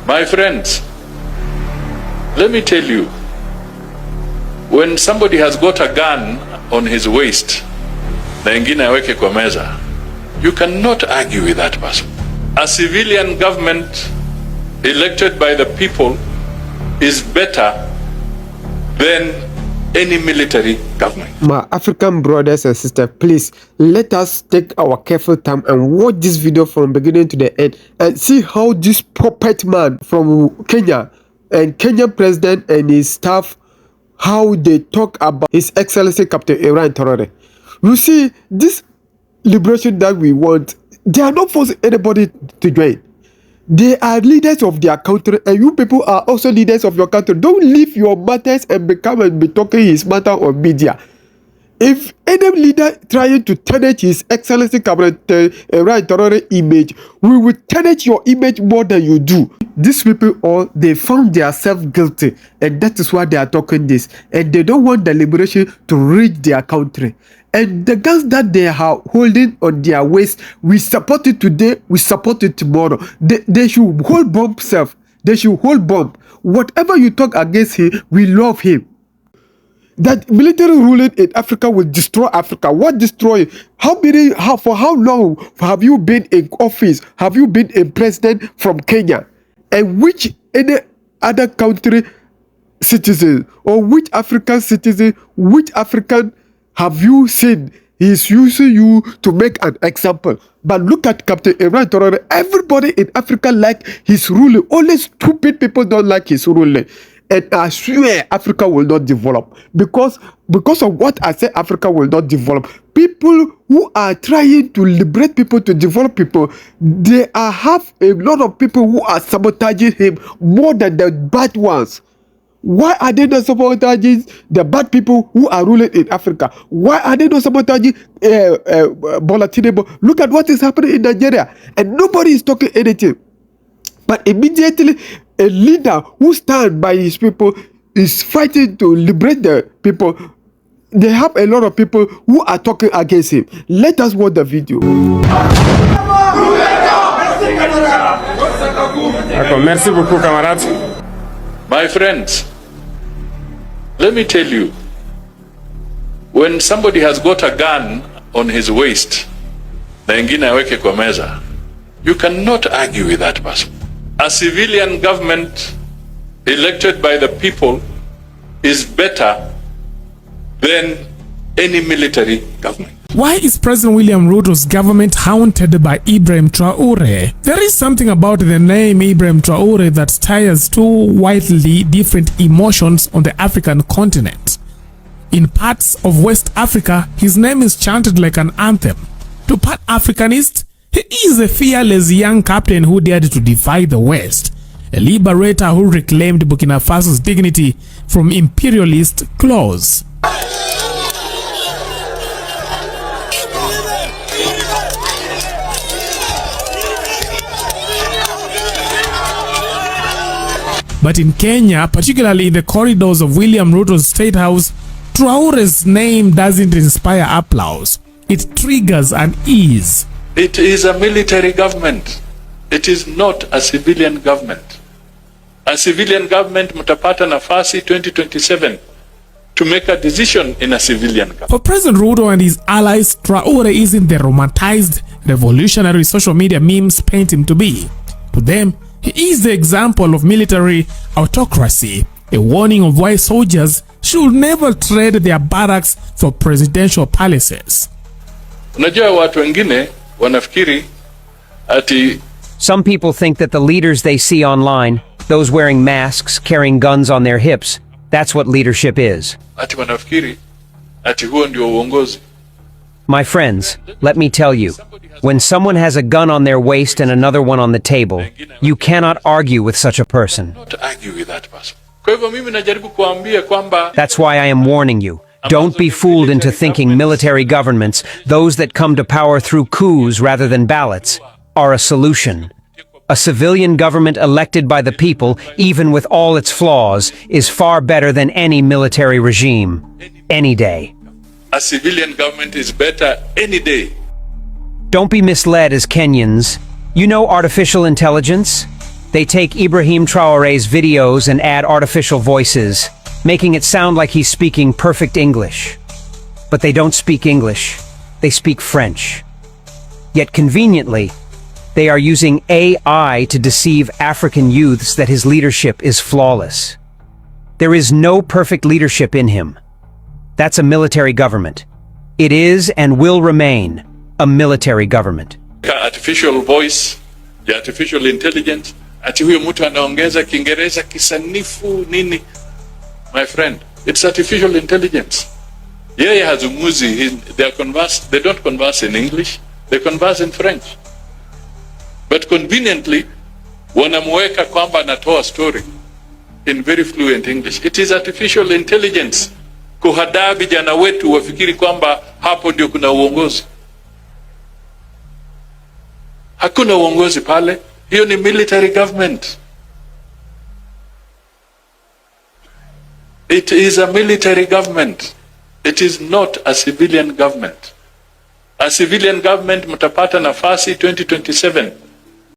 My friends, let me tell you, when somebody has got a gun on his waist, na ingine aweke kwa meza, you cannot argue with that person. A civilian government elected by the people is better than any military government. My African brothers and sisters, please let us take our careful time and watch this video from beginning to the end and see how this puppet man from Kenya and Kenyan president and his staff, how they talk about His Excellency Captain Ibrahim Traore. You see, this liberation that we want, they are not forcing anybody to join. They are leaders of their country, and you people are also leaders of your country. Don't leave your matters and become and be talking his matter on media. If any leader trying to tarnish His Excellency Captain Ibrahim Traore image, we will tarnish your image more than you do. These people all, they found themselves guilty, and that is why they are talking this. And they don't want the liberation to reach their country. And the guns that they are holding on their waist, we support it today, we support it tomorrow. They should hold bomb self. They should hold bomb. Whatever you talk against him, we love him. That military ruling in Africa will destroy Africa. What destroy? For how long have you been in office? Have you been a president from Kenya? And which any other country citizen or which African citizen, which African have you seen he's using you to make an example? But look at Captain Ibrahim Traore. Everybody in Africa like his ruling. Only stupid people don't like his ruling. And I swear Africa will not develop. Because of what I say, Africa will not develop. People who are trying to liberate people, to develop people, they have a lot of people who are sabotaging him more than the bad ones. Why are they not sabotaging the bad people who are ruling in Africa? Why are they not sabotaging Bola Tinubu? Look at what is happening in Nigeria. And nobody is talking anything. But immediately, a leader who stands by his people is fighting to liberate the people. They have a lot of people who are talking against him. Let us watch the video. Merci beaucoup, camarades. My friends, let me tell you, when somebody has got a gun on his waist, na ingine aweke kwa meza, you cannot argue with that person. A civilian government elected by the people is better than any military government. Why is President William Ruto's government haunted by Ibrahim Traore? There is something about the name Ibrahim Traore that stirs two widely different emotions on the African continent. In parts of West Africa, his name is chanted like an anthem. To part Africanists, he is a fearless young captain who dared to defy the West, a liberator who reclaimed Burkina Faso's dignity from imperialist claws. But in Kenya, particularly in the corridors of William Ruto's State House, Traore's name doesn't inspire applause. It triggers unease. It is a military government. It is not a civilian government. A civilian government mutapata nafasi 2027 to make a decision in a civilian government. For President Ruto and his allies, Traore isn't the romanticized revolutionary social media memes paint him to be. To them, he is the example of military autocracy, a warning of why soldiers should never trade their barracks for presidential palaces. Unajua watu wengine wanafikiri ati some people think that the leaders they see online, those wearing masks, carrying guns on their hips, that's what leadership is. ati wanafikiri ati huo ndio uongozi. My friends, let me tell you, when someone has a gun on their waist and another one on the table, you cannot argue with such a person. Not argue with that person. Kwa hivyo mimi najaribu kuambia kwamba That's why I am warning you. Don't be fooled into thinking military governments, those that come to power through coups rather than ballots, are a solution. A civilian government elected by the people, even with all its flaws, is far better than any military regime. Any day. a civilian government is better any day. Don't be misled as Kenyans. You know artificial intelligence? They take Ibrahim Traore's videos and add artificial voices, making it sound like he's speaking perfect English. But they don't speak English, they speak French. Yet conveniently, they are using AI to deceive African youths that his leadership is flawless. There is no perfect leadership in him. That's a military government. It is and will remain a military government. Artificial voice, the artificial intelligence, ati huyo mtu anaongeza Kiingereza kisanifu nini. My friend, it's artificial intelligence. Yeye hazungumzi, they don't converse in English, they converse in French. But conveniently, wanamweka kwamba anatoa story in very fluent English. It is artificial intelligence kuhadaa vijana wetu wafikiri kwamba hapo ndio kuna uongozi. Hakuna uongozi pale. Hiyo ni military government. It is a military government. It is not a civilian government. A civilian government mtapata nafasi 2027